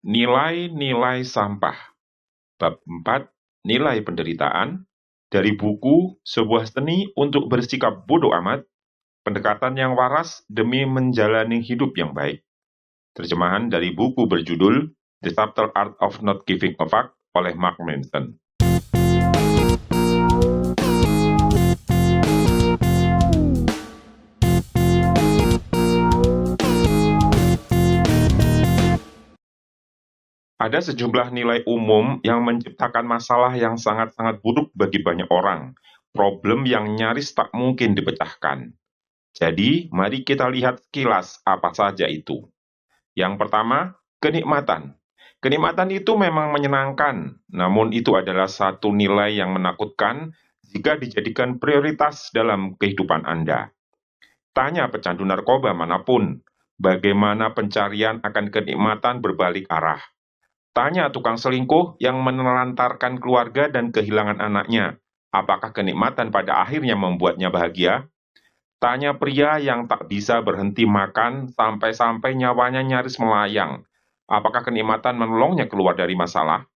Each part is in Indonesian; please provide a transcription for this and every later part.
Nilai-nilai sampah. Bab 4, Nilai penderitaan, dari buku Sebuah Seni untuk Bersikap Bodoh Amat, Pendekatan yang Waras demi Menjalani Hidup yang Baik. Terjemahan dari buku berjudul The Subtle Art of Not Giving a Fuck oleh Mark Manson. Ada sejumlah nilai umum yang menciptakan masalah yang sangat-sangat buruk bagi banyak orang, problem yang nyaris tak mungkin dipecahkan. Jadi, mari kita lihat sekilas apa saja itu. Yang pertama, kenikmatan. Kenikmatan itu memang menyenangkan, namun itu adalah satu nilai yang menakutkan jika dijadikan prioritas dalam kehidupan Anda. Tanya pecandu narkoba manapun, bagaimana pencarian akan kenikmatan berbalik arah. Tanya tukang selingkuh yang menelantarkan keluarga dan kehilangan anaknya, apakah kenikmatan pada akhirnya membuatnya bahagia? Tanya pria yang tak bisa berhenti makan sampai-sampai nyawanya nyaris melayang, apakah kenikmatan menolongnya keluar dari masalah?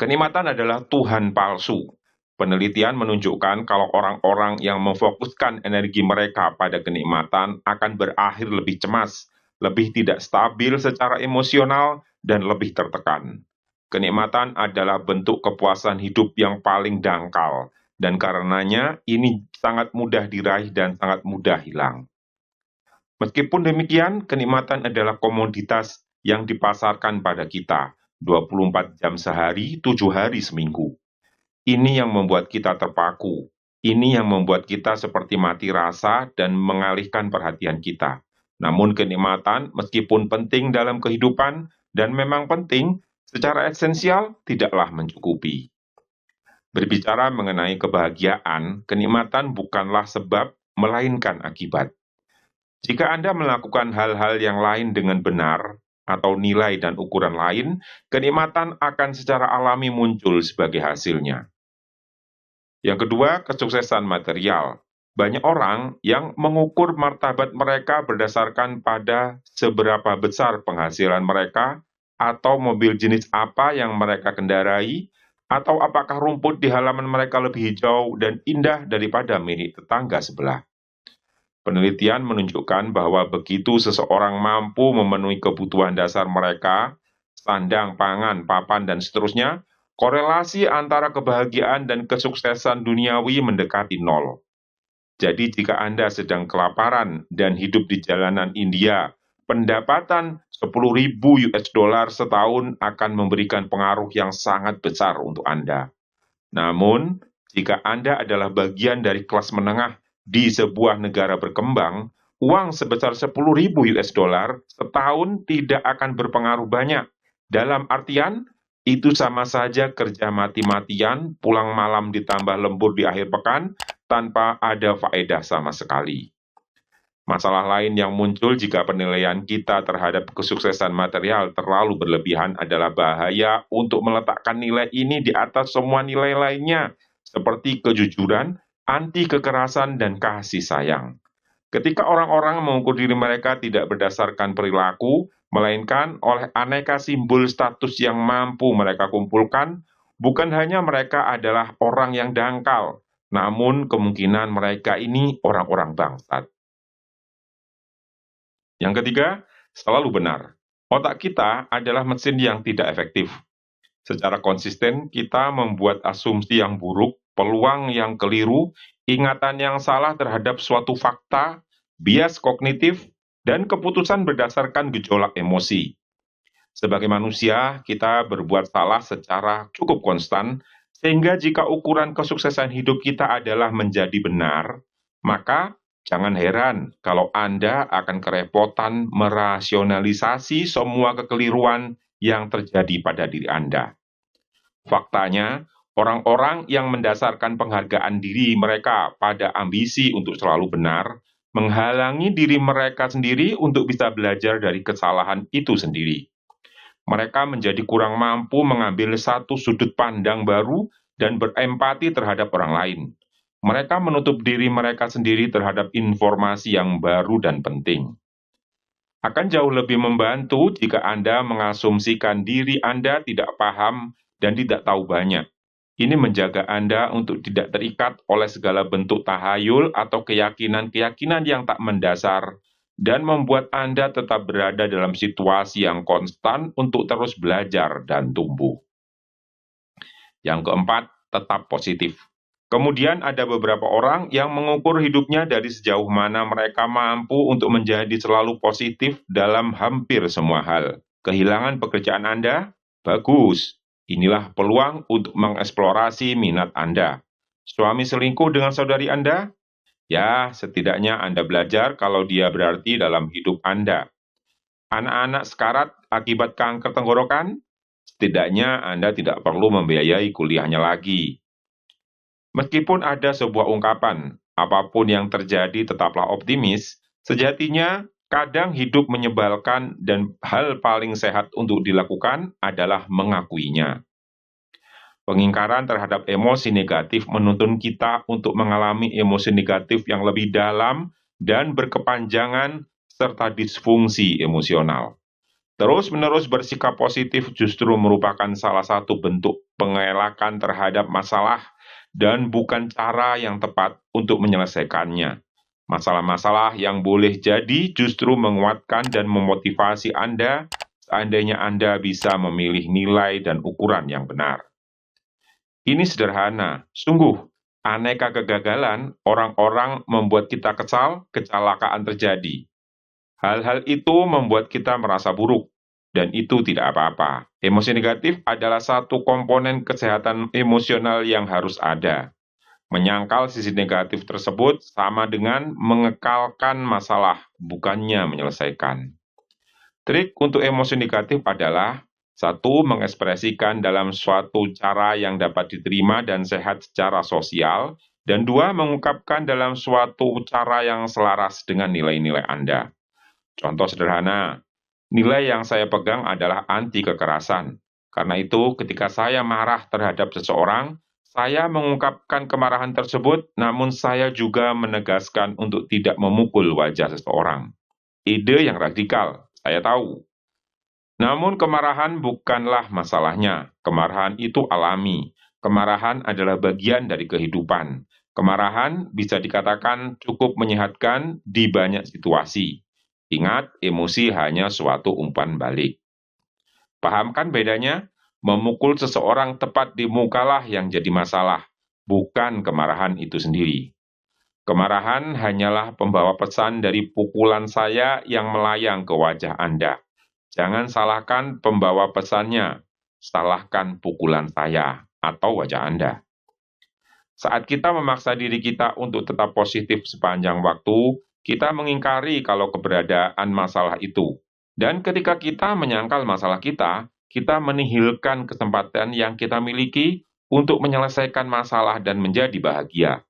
Kenikmatan adalah Tuhan palsu. Penelitian menunjukkan kalau orang-orang yang memfokuskan energi mereka pada kenikmatan akan berakhir lebih cemas, lebih tidak stabil secara emosional, dan lebih tertekan. Kenikmatan adalah bentuk kepuasan hidup yang paling dangkal, dan karenanya ini sangat mudah diraih dan sangat mudah hilang. Meskipun demikian, kenikmatan adalah komoditas yang dipasarkan pada kita, 24 jam sehari, 7 hari seminggu. Ini yang membuat kita terpaku. Ini yang membuat kita seperti mati rasa dan mengalihkan perhatian kita. Namun kenikmatan, meskipun penting dalam kehidupan, dan memang penting, secara esensial tidaklah mencukupi. Berbicara mengenai kebahagiaan, kenikmatan bukanlah sebab, melainkan akibat. Jika Anda melakukan hal-hal yang lain dengan benar, atau nilai dan ukuran lain, kenikmatan akan secara alami muncul sebagai hasilnya. Yang kedua, kesuksesan material. Banyak orang yang mengukur martabat mereka berdasarkan pada seberapa besar penghasilan mereka, atau mobil jenis apa yang mereka kendarai, atau apakah rumput di halaman mereka lebih hijau dan indah daripada milik tetangga sebelah. Penelitian menunjukkan bahwa begitu seseorang mampu memenuhi kebutuhan dasar mereka, sandang, pangan, papan, dan seterusnya, korelasi antara kebahagiaan dan kesuksesan duniawi mendekati nol. Jadi jika Anda sedang kelaparan dan hidup di jalanan India, pendapatan 10.000 US dollar setahun akan memberikan pengaruh yang sangat besar untuk Anda. Namun, jika Anda adalah bagian dari kelas menengah di sebuah negara berkembang, uang sebesar 10.000 US dollar setahun tidak akan berpengaruh banyak. Dalam artian, itu sama saja kerja mati-matian, pulang malam ditambah lembur di akhir pekan, tanpa ada faedah sama sekali. Masalah lain yang muncul jika penilaian kita terhadap kesuksesan material terlalu berlebihan adalah bahaya untuk meletakkan nilai ini di atas semua nilai lainnya, seperti kejujuran, anti kekerasan, dan kasih sayang. Ketika orang-orang mengukur diri mereka tidak berdasarkan perilaku, melainkan oleh aneka simbol status yang mampu mereka kumpulkan, bukan hanya mereka adalah orang yang dangkal, namun kemungkinan mereka ini orang-orang bangsat. Yang ketiga, selalu benar. Otak kita adalah mesin yang tidak efektif. Secara konsisten, kita membuat asumsi yang buruk, peluang yang keliru, ingatan yang salah terhadap suatu fakta, bias kognitif, dan keputusan berdasarkan gejolak emosi. Sebagai manusia, kita berbuat salah secara cukup konstan, sehingga jika ukuran kesuksesan hidup kita adalah menjadi benar, maka jangan heran kalau Anda akan kerepotan merasionalisasi semua kekeliruan yang terjadi pada diri Anda. Faktanya, orang-orang yang mendasarkan penghargaan diri mereka pada ambisi untuk selalu benar, menghalangi diri mereka sendiri untuk bisa belajar dari kesalahan itu sendiri. Mereka menjadi kurang mampu mengambil satu sudut pandang baru dan berempati terhadap orang lain. Mereka menutup diri mereka sendiri terhadap informasi yang baru dan penting. Akan jauh lebih membantu jika Anda mengasumsikan diri Anda tidak paham dan tidak tahu banyak. Ini menjaga Anda untuk tidak terikat oleh segala bentuk tahayul atau keyakinan-keyakinan yang tak mendasar, dan membuat Anda tetap berada dalam situasi yang konstan untuk terus belajar dan tumbuh. Yang keempat, tetap positif. Kemudian ada beberapa orang yang mengukur hidupnya dari sejauh mana mereka mampu untuk menjadi selalu positif dalam hampir semua hal. Kehilangan pekerjaan Anda? Bagus. Inilah peluang untuk mengeksplorasi minat Anda. Suami selingkuh dengan saudari Anda? Ya, setidaknya Anda belajar kalau dia berarti dalam hidup Anda. Anak-anak sekarat akibat kanker tenggorokan? Setidaknya Anda tidak perlu membiayai kuliahnya lagi. Meskipun ada sebuah ungkapan, apapun yang terjadi tetaplah optimis, sejatinya kadang hidup menyebalkan dan hal paling sehat untuk dilakukan adalah mengakuinya. Pengingkaran terhadap emosi negatif menuntun kita untuk mengalami emosi negatif yang lebih dalam dan berkepanjangan serta disfungsi emosional. Terus-menerus bersikap positif justru merupakan salah satu bentuk pengelakan terhadap masalah dan bukan cara yang tepat untuk menyelesaikannya. Masalah-masalah yang boleh jadi justru menguatkan dan memotivasi Anda seandainya Anda bisa memilih nilai dan ukuran yang benar. Ini sederhana, sungguh. Aneka kegagalan, orang-orang membuat kita kesal, kecelakaan terjadi. Hal-hal itu membuat kita merasa buruk, dan itu tidak apa-apa. Emosi negatif adalah satu komponen kesehatan emosional yang harus ada. Menyangkal sisi negatif tersebut sama dengan mengekalkan masalah, bukannya menyelesaikan. Trik untuk emosi negatif adalah: satu, mengekspresikan dalam suatu cara yang dapat diterima dan sehat secara sosial, dan dua, mengungkapkan dalam suatu cara yang selaras dengan nilai-nilai Anda. Contoh sederhana, nilai yang saya pegang adalah anti kekerasan. Karena itu, ketika saya marah terhadap seseorang, saya mengungkapkan kemarahan tersebut, namun saya juga menegaskan untuk tidak memukul wajah seseorang. Ide yang radikal, saya tahu. Namun kemarahan bukanlah masalahnya. Kemarahan itu alami. Kemarahan adalah bagian dari kehidupan. Kemarahan bisa dikatakan cukup menyehatkan di banyak situasi. Ingat, emosi hanya suatu umpan balik. Pahamkan bedanya? Memukul seseorang tepat di mukalah yang jadi masalah, bukan kemarahan itu sendiri. Kemarahan hanyalah pembawa pesan dari pukulan saya yang melayang ke wajah Anda. Jangan salahkan pembawa pesannya, salahkan pukulan saya atau wajah Anda. Saat kita memaksa diri kita untuk tetap positif sepanjang waktu, kita mengingkari kalau keberadaan masalah itu. Dan ketika kita menyangkal masalah kita menihilkan kesempatan yang kita miliki untuk menyelesaikan masalah dan menjadi bahagia.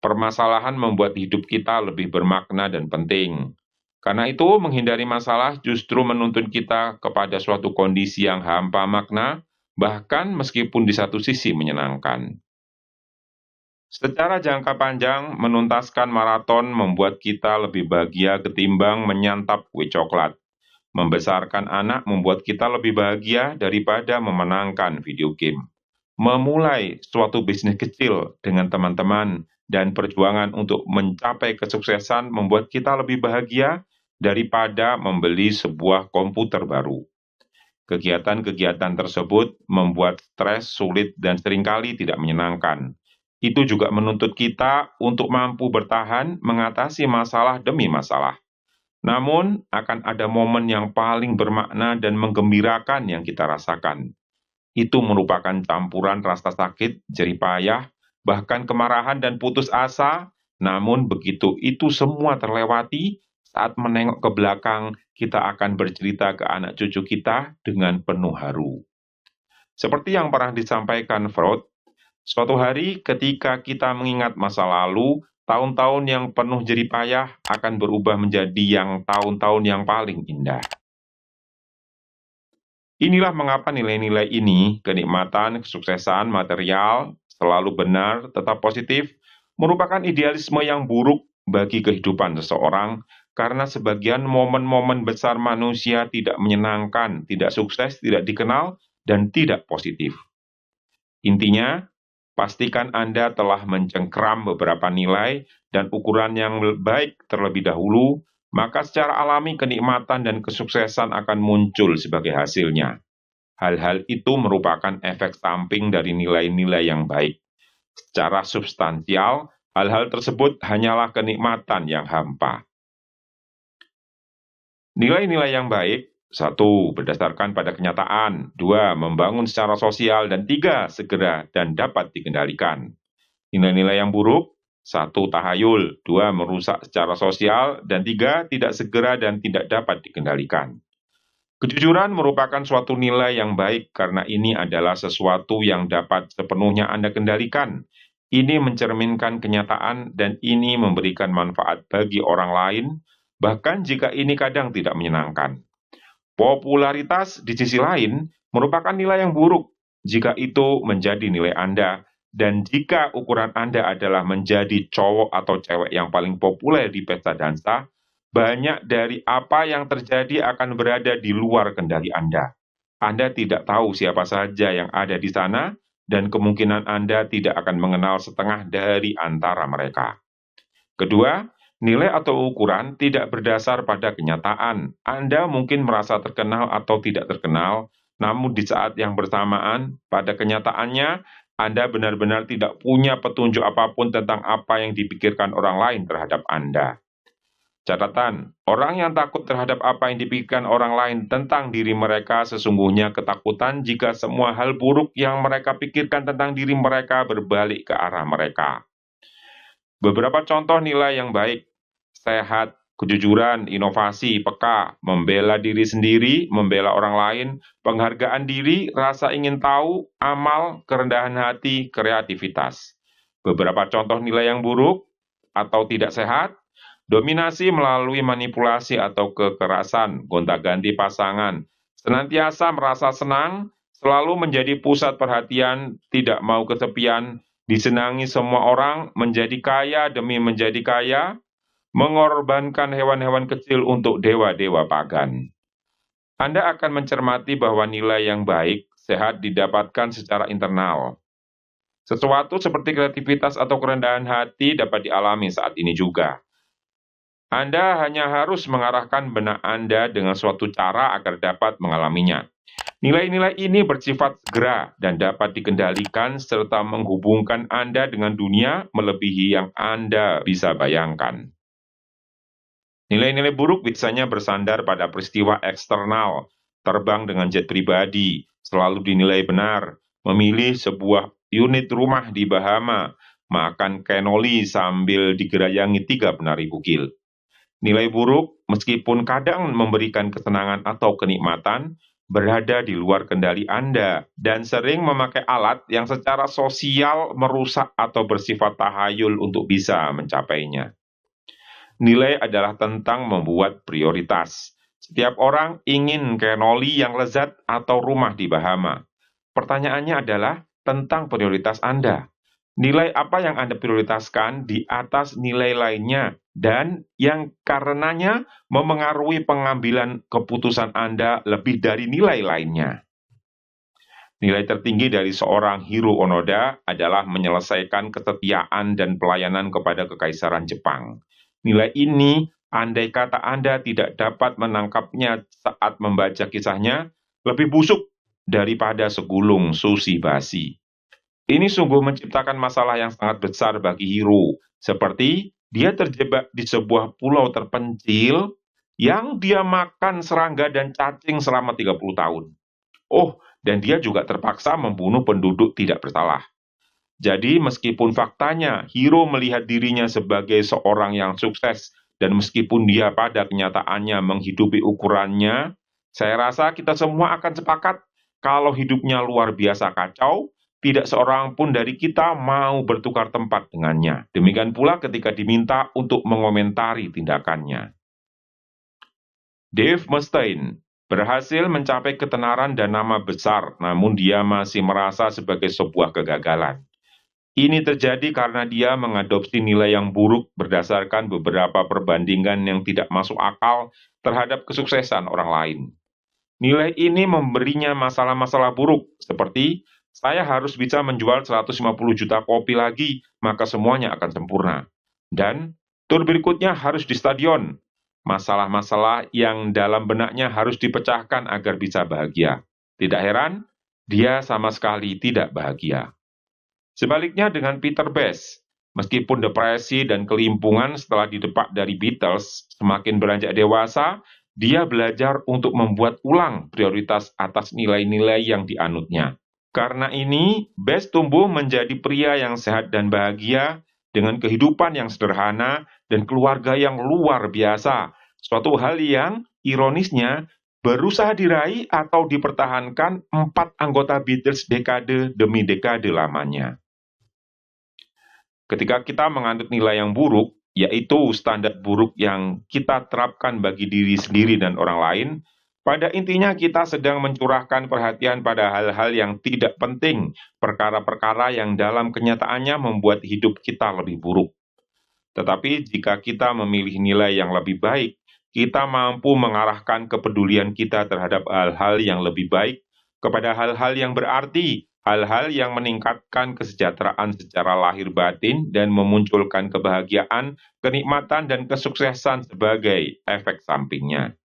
Permasalahan membuat hidup kita lebih bermakna dan penting. Karena itu, menghindari masalah justru menuntun kita kepada suatu kondisi yang hampa makna, bahkan meskipun di satu sisi menyenangkan. Secara jangka panjang, menuntaskan maraton membuat kita lebih bahagia ketimbang menyantap kue coklat. Membesarkan anak membuat kita lebih bahagia daripada memenangkan video game. Memulai suatu bisnis kecil dengan teman-teman dan perjuangan untuk mencapai kesuksesan membuat kita lebih bahagia daripada membeli sebuah komputer baru. Kegiatan-kegiatan tersebut membuat stres, sulit, dan seringkali tidak menyenangkan. Itu juga menuntut kita untuk mampu bertahan mengatasi masalah demi masalah. Namun, akan ada momen yang paling bermakna dan menggembirakan yang kita rasakan. Itu merupakan campuran rasa sakit, jerih payah, bahkan kemarahan dan putus asa. Namun begitu itu semua terlewati, saat menengok ke belakang, kita akan bercerita ke anak cucu kita dengan penuh haru. Seperti yang pernah disampaikan Freud, suatu hari ketika kita mengingat masa lalu, tahun-tahun yang penuh jerih payah akan berubah menjadi yang tahun-tahun yang paling indah. Inilah mengapa nilai-nilai ini, kenikmatan, kesuksesan, material, selalu benar, tetap positif, merupakan idealisme yang buruk bagi kehidupan seseorang, karena sebagian momen-momen besar manusia tidak menyenangkan, tidak sukses, tidak dikenal, dan tidak positif. Intinya, pastikan Anda telah mencengkram beberapa nilai dan ukuran yang baik terlebih dahulu, maka secara alami kenikmatan dan kesuksesan akan muncul sebagai hasilnya. Hal-hal itu merupakan efek samping dari nilai-nilai yang baik. Secara substansial, hal-hal tersebut hanyalah kenikmatan yang hampa. Nilai-nilai yang baik, 1. Berdasarkan pada kenyataan, 2. Membangun secara sosial, dan 3. Segera dan dapat dikendalikan. Nilai-nilai yang buruk, 1. Tahayul, 2. Merusak secara sosial, dan 3. Tidak segera dan tidak dapat dikendalikan. Kejujuran merupakan suatu nilai yang baik karena ini adalah sesuatu yang dapat sepenuhnya Anda kendalikan. Ini mencerminkan kenyataan dan ini memberikan manfaat bagi orang lain, bahkan jika ini kadang tidak menyenangkan. Popularitas di sisi lain merupakan nilai yang buruk jika itu menjadi nilai Anda, dan jika ukuran Anda adalah menjadi cowok atau cewek yang paling populer di pesta dansa, banyak dari apa yang terjadi akan berada di luar kendali Anda. Anda tidak tahu siapa saja yang ada di sana, dan kemungkinan Anda tidak akan mengenal setengah dari antara mereka. Kedua, nilai atau ukuran tidak berdasar pada kenyataan. Anda mungkin merasa terkenal atau tidak terkenal, namun di saat yang bersamaan, pada kenyataannya, Anda benar-benar tidak punya petunjuk apapun tentang apa yang dipikirkan orang lain terhadap Anda. Catatan, orang yang takut terhadap apa yang dipikirkan orang lain tentang diri mereka sesungguhnya ketakutan jika semua hal buruk yang mereka pikirkan tentang diri mereka berbalik ke arah mereka. Beberapa contoh nilai yang baik: sehat, kejujuran, inovasi, peka, membela diri sendiri, membela orang lain, penghargaan diri, rasa ingin tahu, amal, kerendahan hati, kreativitas. Beberapa contoh nilai yang buruk atau tidak sehat: dominasi melalui manipulasi atau kekerasan, gonta-ganti pasangan, senantiasa merasa senang, selalu menjadi pusat perhatian, tidak mau kesepian, disenangi semua orang, menjadi kaya demi menjadi kaya, mengorbankan hewan-hewan kecil untuk dewa-dewa pagan. Anda akan mencermati bahwa nilai yang baik, sehat didapatkan secara internal. Sesuatu seperti kreativitas atau kerendahan hati dapat dialami saat ini juga. Anda hanya harus mengarahkan benak Anda dengan suatu cara agar dapat mengalaminya. Nilai-nilai ini bersifat segera dan dapat dikendalikan serta menghubungkan Anda dengan dunia melebihi yang Anda bisa bayangkan. Nilai-nilai buruk biasanya bersandar pada peristiwa eksternal, terbang dengan jet pribadi, selalu dinilai benar, memilih sebuah unit rumah di Bahama, makan cannoli sambil digerayangi 3 penari bugil. Nilai buruk, meskipun kadang memberikan kesenangan atau kenikmatan, berada di luar kendali Anda dan sering memakai alat yang secara sosial merusak atau bersifat tahayul untuk bisa mencapainya. Nilai adalah tentang membuat prioritas. Setiap orang ingin cannoli yang lezat atau rumah di Bahama. Pertanyaannya adalah tentang prioritas Anda. Nilai apa yang Anda prioritaskan di atas nilai lainnya dan yang karenanya memengaruhi pengambilan keputusan Anda lebih dari nilai lainnya. Nilai tertinggi dari seorang Hiro Onoda adalah menyelesaikan kesetiaan dan pelayanan kepada Kekaisaran Jepang. Nilai ini, andai kata Anda tidak dapat menangkapnya saat membaca kisahnya, lebih busuk daripada segulung sushi basi. Ini sungguh menciptakan masalah yang sangat besar bagi Hiro, seperti dia terjebak di sebuah pulau terpencil yang dia makan serangga dan cacing selama 30 tahun. Oh, dan dia juga terpaksa membunuh penduduk tidak bersalah. Jadi, meskipun faktanya Hiro melihat dirinya sebagai seorang yang sukses, dan meskipun dia pada kenyataannya menghidupi ukurannya, saya rasa kita semua akan sepakat kalau hidupnya luar biasa kacau, tidak seorang pun dari kita mau bertukar tempat dengannya. Demikian pula ketika diminta untuk mengomentari tindakannya. Dave Mustaine berhasil mencapai ketenaran dan nama besar, namun dia masih merasa sebagai sebuah kegagalan. Ini terjadi karena dia mengadopsi nilai yang buruk berdasarkan beberapa perbandingan yang tidak masuk akal terhadap kesuksesan orang lain. Nilai ini memberinya masalah-masalah buruk, seperti saya harus bisa menjual 150 juta kopi lagi, maka semuanya akan sempurna. Dan tur berikutnya harus di stadion. Masalah-masalah yang dalam benaknya harus dipecahkan agar bisa bahagia. Tidak heran, dia sama sekali tidak bahagia. Sebaliknya dengan Peter Best, meskipun depresi dan kelimpungan setelah didepak dari Beatles, semakin beranjak dewasa, dia belajar untuk membuat ulang prioritas atas nilai-nilai yang dianutnya. Karena ini, Best tumbuh menjadi pria yang sehat dan bahagia dengan kehidupan yang sederhana dan keluarga yang luar biasa. Suatu hal yang, ironisnya, berusaha diraih atau dipertahankan 4 anggota Beatles dekade demi dekade lamanya. Ketika kita menganut nilai yang buruk, yaitu standar buruk yang kita terapkan bagi diri sendiri dan orang lain, pada intinya kita sedang mencurahkan perhatian pada hal-hal yang tidak penting, perkara-perkara yang dalam kenyataannya membuat hidup kita lebih buruk. Tetapi jika kita memilih nilai yang lebih baik, kita mampu mengarahkan kepedulian kita terhadap hal-hal yang lebih baik kepada hal-hal yang berarti, hal-hal yang meningkatkan kesejahteraan secara lahir batin dan memunculkan kebahagiaan, kenikmatan, dan kesuksesan sebagai efek sampingnya.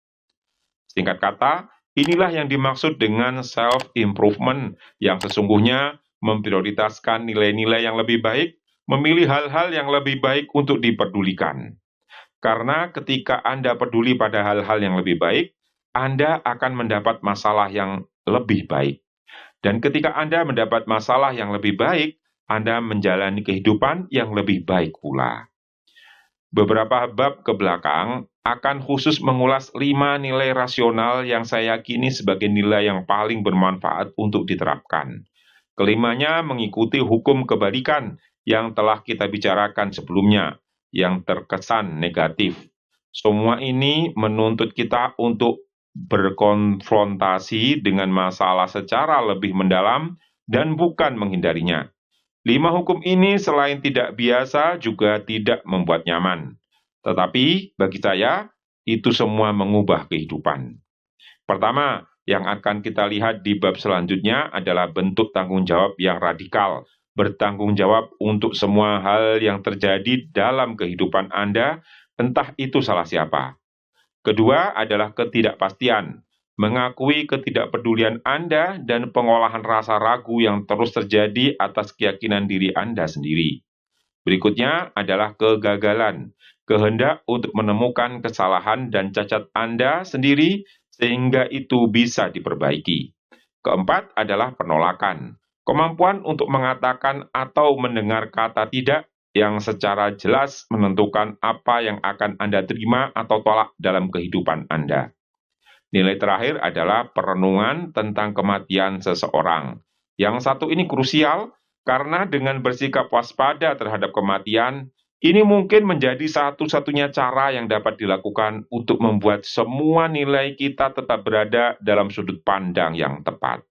Singkat kata, inilah yang dimaksud dengan self-improvement yang sesungguhnya memprioritaskan nilai-nilai yang lebih baik, memilih hal-hal yang lebih baik untuk dipedulikan. Karena ketika Anda peduli pada hal-hal yang lebih baik, Anda akan mendapat masalah yang lebih baik. Dan ketika Anda mendapat masalah yang lebih baik, Anda menjalani kehidupan yang lebih baik pula. Beberapa bab ke belakang akan khusus mengulas 5 nilai rasional yang saya yakini sebagai nilai yang paling bermanfaat untuk diterapkan. Kelimanya mengikuti hukum kebalikan yang telah kita bicarakan sebelumnya, yang terkesan negatif. Semua ini menuntut kita untuk berkonfrontasi dengan masalah secara lebih mendalam dan bukan menghindarinya. 5 hukum ini selain tidak biasa juga tidak membuat nyaman. Tetapi bagi saya, itu semua mengubah kehidupan. Pertama, yang akan kita lihat di bab selanjutnya adalah bentuk tanggung jawab yang radikal. Bertanggung jawab untuk semua hal yang terjadi dalam kehidupan Anda, entah itu salah siapa. Kedua adalah ketidakpastian, mengakui ketidakpedulian Anda dan pengolahan rasa ragu yang terus terjadi atas keyakinan diri Anda sendiri. Berikutnya adalah kegagalan, kehendak untuk menemukan kesalahan dan cacat Anda sendiri sehingga itu bisa diperbaiki. Keempat adalah penolakan, kemampuan untuk mengatakan atau mendengar kata tidak yang secara jelas menentukan apa yang akan Anda terima atau tolak dalam kehidupan Anda. Nilai terakhir adalah perenungan tentang kematian seseorang. Yang satu ini krusial karena dengan bersikap waspada terhadap kematian, ini mungkin menjadi satu-satunya cara yang dapat dilakukan untuk membuat semua nilai kita tetap berada dalam sudut pandang yang tepat.